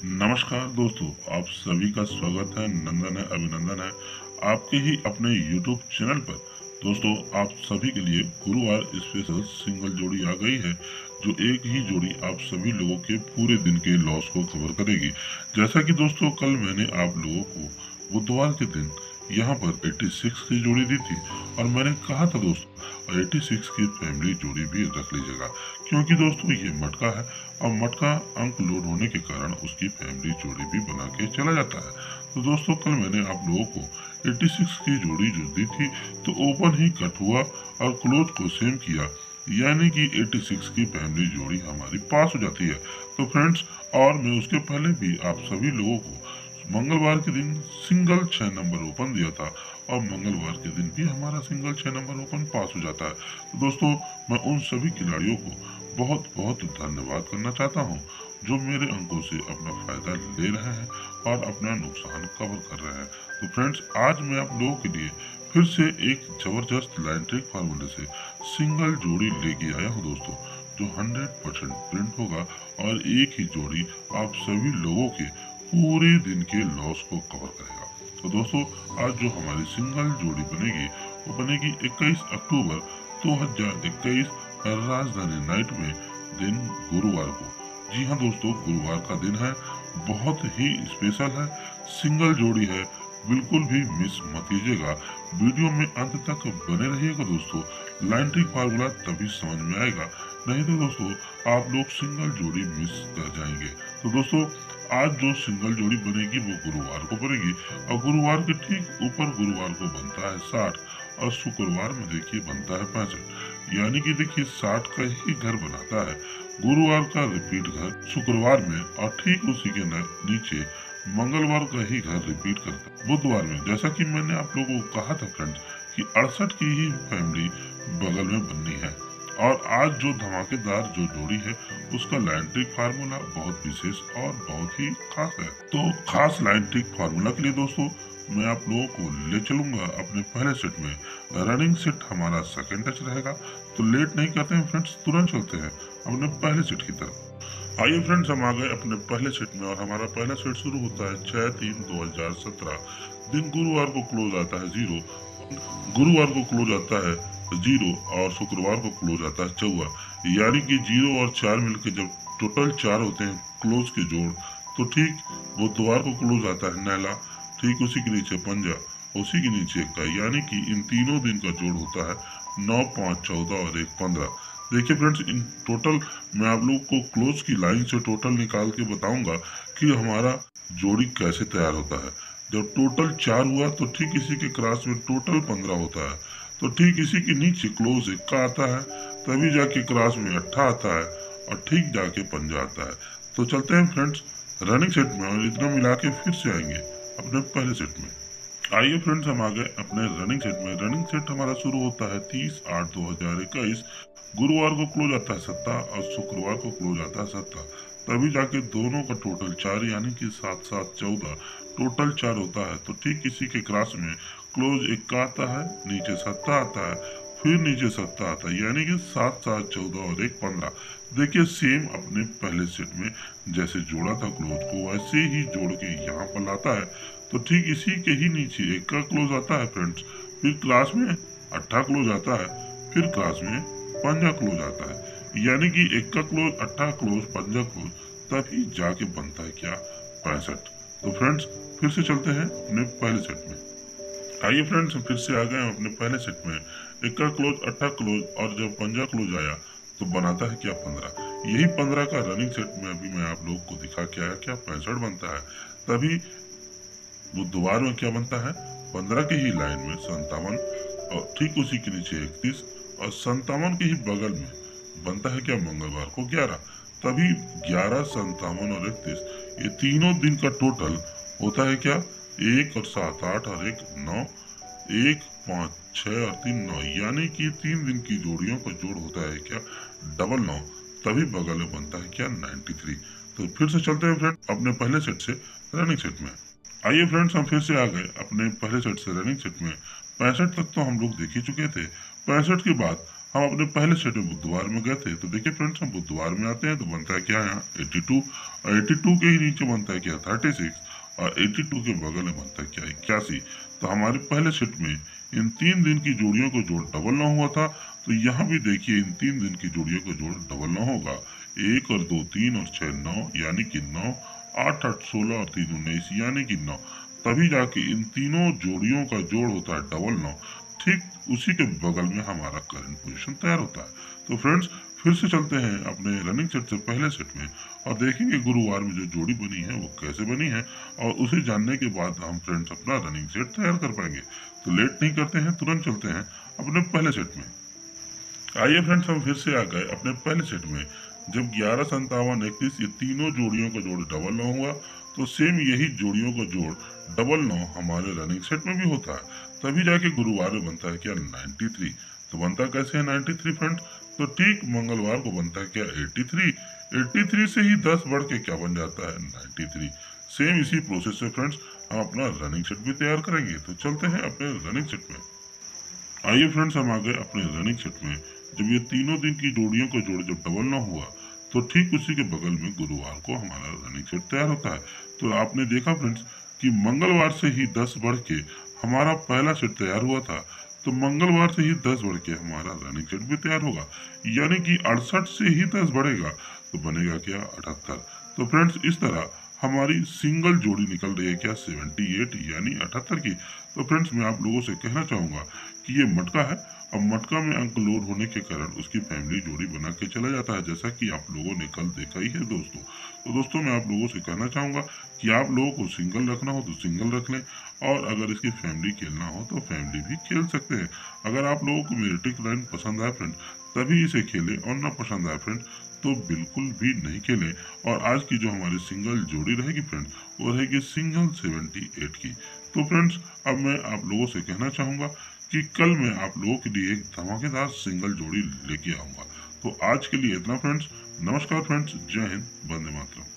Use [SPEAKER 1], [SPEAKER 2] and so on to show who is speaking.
[SPEAKER 1] नमस्कार दोस्तों, आप सभी का स्वागत है। नंदन है, अभिनंदन है आपके ही अपने YouTube चैनल पर। दोस्तों, आप सभी के लिए गुरुवार स्पेशल सिंगल जोड़ी आ गई है, जो एक ही जोड़ी आप सभी लोगों के पूरे दिन के लॉस को कवर करेगी। जैसा कि दोस्तों कल मैंने आप लोगों को बुधवार के दिन यहाँ पर 86 की जोड़ी दी थी और मैंने कहा था दोस्तों 86 की फैमिली जोड़ी भी रख लीजिएगा, क्योंकि दोस्तों ये मटका है और मटका अंक लोड होने के कारण उसकी फैमिली जोड़ी भी बना के चला जाता है। तो दोस्तों कल मैंने आप लोगों को 86 की जोड़ी जो दी थी तो ओपन ही कट हुआ और क्लोज को सेम किया, यानी कि 86 की फैमिली जोड़ी हमारी पास हो जाती है। तो फ्रेंड्स, और मैं उसके पहले भी आप सभी लोगों को मंगलवार के दिन सिंगल 6 नंबर ओपन दिया था और मंगलवार के दिन भी हमारा सिंगल 6 नंबर ओपन पास हो जाता है। तो दोस्तों, मैं उन सभी खिलाड़ियों को बहुत बहुत धन्यवाद करना चाहता हूँ जो मेरे अंकों से अपना फायदा ले रहे हैं और अपना नुकसान कवर कर रहे हैं। तो फ्रेंड्स, आज मैं आप लोगों के लिए फिर से एक जबरदस्त लाइन ट्रिक फार्मूले से सिंगल जोड़ी लेके आया हूँ दोस्तों, जो 100% प्रिंट होगा और एक ही जोड़ी आप सभी लोगों के पूरे दिन के लॉस को कवर करेगा। तो दोस्तों, आज जो हमारी सिंगल जोड़ी बनेगी वो बनेगी 21 अक्टूबर 2021 राजधानी नाइट में, दिन गुरुवार को। जी हाँ दोस्तों, गुरुवार का दिन है, बहुत ही स्पेशल है, सिंगल जोड़ी है, बिल्कुल भी मिस मत कीजिएगा। वीडियो में अंत तक बने रहिएगा दोस्तों, लाइन ट्रिक फार्मूला तभी समझ में आएगा, नहीं तो दोस्तों आप लोग सिंगल जोड़ी मिस कर जाएंगे। तो दोस्तों, आज जो सिंगल जोड़ी बनेगी वो गुरुवार को बनेगी और गुरुवार के ठीक ऊपर गुरुवार को बनता है 60 और शुक्रवार में देखिए बनता है 65, यानी कि देखिए 60 का ही घर बनाता है गुरुवार का रिपीट घर शुक्रवार में, और ठीक उसी के नीचे मंगलवार का ही घर रिपीट करता है बुधवार में। जैसा कि मैंने आप लोगों को कहा था फ्रेंड्स कि 68 की ही फैमिली बगल में बननी है। और आज जो धमाकेदार जो जोड़ी है उसका लाइन ट्रिक फार्मूला बहुत विशेष और बहुत ही खास है। तो खास लाइन ट्रिक फार्मूला के लिए दोस्तों मैं आप लोगों को ले चलूंगा अपने पहले सेट में। रनिंग सेट हमारा सेकंड टच रहेगा, तो लेट नहीं करते हैं फ्रेंड्स, तुरंत चलते हैं अपने पहले सेट की तरफ। आइए फ्रेंड्स, हम आ गए अपने पहले सेट में और हमारा पहला सेट शुरू होता है 6/3/2017। दिन गुरुवार को क्लोज आता है 0, गुरुवार को क्लोज आता है 0 और शुक्रवार को क्लोज आता है 4, यानी कि 0 और 4 मिलकर जब टोटल 4 होते हैं क्लोज के जोड़, तो ठीक बुधवार को क्लोज आता है नैला, ठीक उसी के नीचे पंजा, उसी के नीचे का, यानी कि इन तीनों दिन का जोड़ होता है 9, 5, 14 और 1, 15। देखिए फ्रेंड्स, इन टोटल मैं आप लोग को क्लोज की लाइन से टोटल निकाल के बताऊंगा कि हमारा जोड़ी कैसे तैयार होता है। जब टोटल 4 हुआ तो ठीक इसी के क्रॉस में टोटल 15 होता है, तो ठीक इसी के नीचे क्लोज 1 का आता है, तभी जाके क्रॉस में 8 आता है और ठीक जाके पंजा आता है। तो चलते हैं फ्रेंड्स रनिंग सेट में और इतना मिला के फिर से आएंगे अपने पहले सेट में। आइए फ्रेंड्स, हम आ गए अपने रनिंग सेट में। रनिंग सेट हमारा शुरू होता है 30/8/2021, गुरुवार को क्लोज आता है 17 और शुक्रवार को क्लोज आता है 17, तभी जाके दोनों का टोटल 4 यानी कि 7, 7, 14 टोटल 4 होता है। तो ठीक इसी के क्रॉस में क्लोज 1 का आता है, नीचे 7 आता है, फिर नीचे 7 आता है, यानी कि 7, 7, 14 और 1, 15। देखिए सेम अपने पहले सेट में जैसे जोड़ा था क्लोज को वैसे ही जोड़ के यहाँ पर लाता है। तो ठीक इसी के ही नीचे 1 का क्लोज आता है फ्रेंड्स, फिर क्लास में 8 क्लोज आता है, फिर क्लास में पंजा क्लोज आता है, यानी कि 1 का क्लोज, 8 क्लोज, पंजा क्लोज, तभी जाके बनता है क्या 65। तो फ्रेंड्स फिर से चलते हैं अपने पहले सेट में। आइए फ्रेंड्स, फिर से आ गए हम अपने पहले सेट में। 1 का क्लोज, 8 क्लोज और जब पंजा क्लोज आया तो बनाता है क्या 15। यही 15 का रनिंग सेट में अभी मैं आप लोग को दिखा के आया क्या 65 बनता है। तभी बुधवार में क्या बनता है 15 की ही लाइन में 57 और ठीक उसी के नीचे 31 और 57 के ही बगल में बनता है क्या मंगलवार को 11। तभी 11, 57 और 31 ये तीनों दिन का टोटल होता है क्या 1 और 7, 8 और 1, 9, 1, 5, 6 और 3, 9, यानी कि 3 दिन की जोड़ियों का जोड़ होता है क्या 999, तभी बगल में बनता है क्या 93। तो फिर से चलते हैं फ्रेंड अपने पहले सेट से रनिंग सेट में। आइए फ्रेंड्स, हम फिर से आ गए अपने पहले सेट से रनिंग सेट में। 65 तक तो हम लोग देख ही चुके थे। 65 के बाद हम अपने पहले सेट में बुधवार में गए थे। तो देखिए फ्रेंड्स, हम बुधवार में आते हैं तो बनता है क्या यहाँ 82, और 82 के ही नीचे बनता है क्या 36, और 82 के बगल में बनता है क्या 81। तो हमारे पहले सेट में इन 3 दिन की जोड़ियों को जोड़ डबल 9 हुआ था। तो यहाँ भी देखिए इन 3 दिन की जोड़ियों को जोड़ डबल 9 होगा। 1 और 2 3 और 6 9, यानी कि 9, 8 8 16 और 3 19, यानी कि 9। तभी जाके इन तीनों जोड़ियों का जोड़ होता है डबल 9। ठीक उसी के बगल में हमारा करंट पोजीशन तैयार होता है। तो फ्रेंड्स, फिर से चलते हैं अपने रनिंग सेट से पहले सेट में और देखेंगे गुरुवार में जो जोड़ी बनी है वो कैसे बनी है, और उसे जानने के बाद हम फ्रेंड्स अपना रनिंग सेट तैयार कर पाएंगे। तो लेट नहीं करते हैं, तुरंत चलते हैं अपने पहले सेट में। आइए फ्रेंड्स, हम फिर से आ गए अपने पहले सेट में। जब 11 57 31 ये तीनों जोड़ियों का जोड़ डबल 9 हुआ, तो सेम यही जोड़ियों का जोड़ डबल 9 हमारे रनिंग सेट में भी होता है। तभी जाके गुरुवार में बनता है क्या 93। तो बनता कैसे है 93 फ्रेंड? तो ठीक मंगलवार को बनता है क्या 83। 83 से ही 10 बढ़ के क्या बन जाता है 93। सेम इसी प्रोसेस से फ्रेंड्स हम अपना रनिंग सेट भी तैयार करेंगे। तो चलते हैं अपने रनिंग सेट में। आइए फ्रेंड्स, हम आ गए अपने रनिंग सेट में। जब ये तीनों दिन की जोड़ियों का जोड़ जब डबल 9 हुआ, तो ठीक उसी के बगल में गुरुवार को हमारा रनिंग सेट तैयार होता है। तो आपने देखा फ्रेंड्स कि मंगलवार से ही 10 बढ़ के हमारा पहला सेट तैयार हुआ था। तो मंगलवार से ही 10 बढ़ के हमारा रनिंग सेट भी तैयार होगा, यानी कि 68 से ही 10 बढ़ेगा तो बनेगा क्या 78। तो फ्रेंड्स, इस तरह हमारी सिंगल जोड़ी निकल रही है क्या 78, यानी 78 की। तो फ्रेंड्स, मैं आप लोगों से कहना चाहूंगा कि ये मटका है, और मटका में अंक लोड होने के कारण उसकी फैमिली जोड़ी बना के चला जाता है, जैसा कि आप लोगों ने कल देखा ही है दोस्तों। तो दोस्तों, मैं आप लोगों से कहना चाहूंगा कि आप लोगों को सिंगल रखना हो तो सिंगल रख लें, और अगर इसकी फैमिली खेलना हो तो फैमिली भी खेल सकते हैं। अगर आप लोगों को मेरी ट्रिक लाइन पसंद आए फ्रेंड, तभी इसे खेलें, और ना पसंद आए फ्रेंड तो बिल्कुल भी नहीं खेलें। और आज की जो हमारी सिंगल जोड़ी रहेगी फ्रेंड, वो रहेगी सिंगल 78 की। तो फ्रेंड्स, अब मैं आप लोगों से कहना चाहूंगा कि कल मैं आप लोगों के लिए एक धमाकेदार सिंगल जोड़ी लेके आऊंगा। तो आज के लिए इतना फ्रेंड्स। नमस्कार फ्रेंड्स, जय हिंद, वंदे मातरम।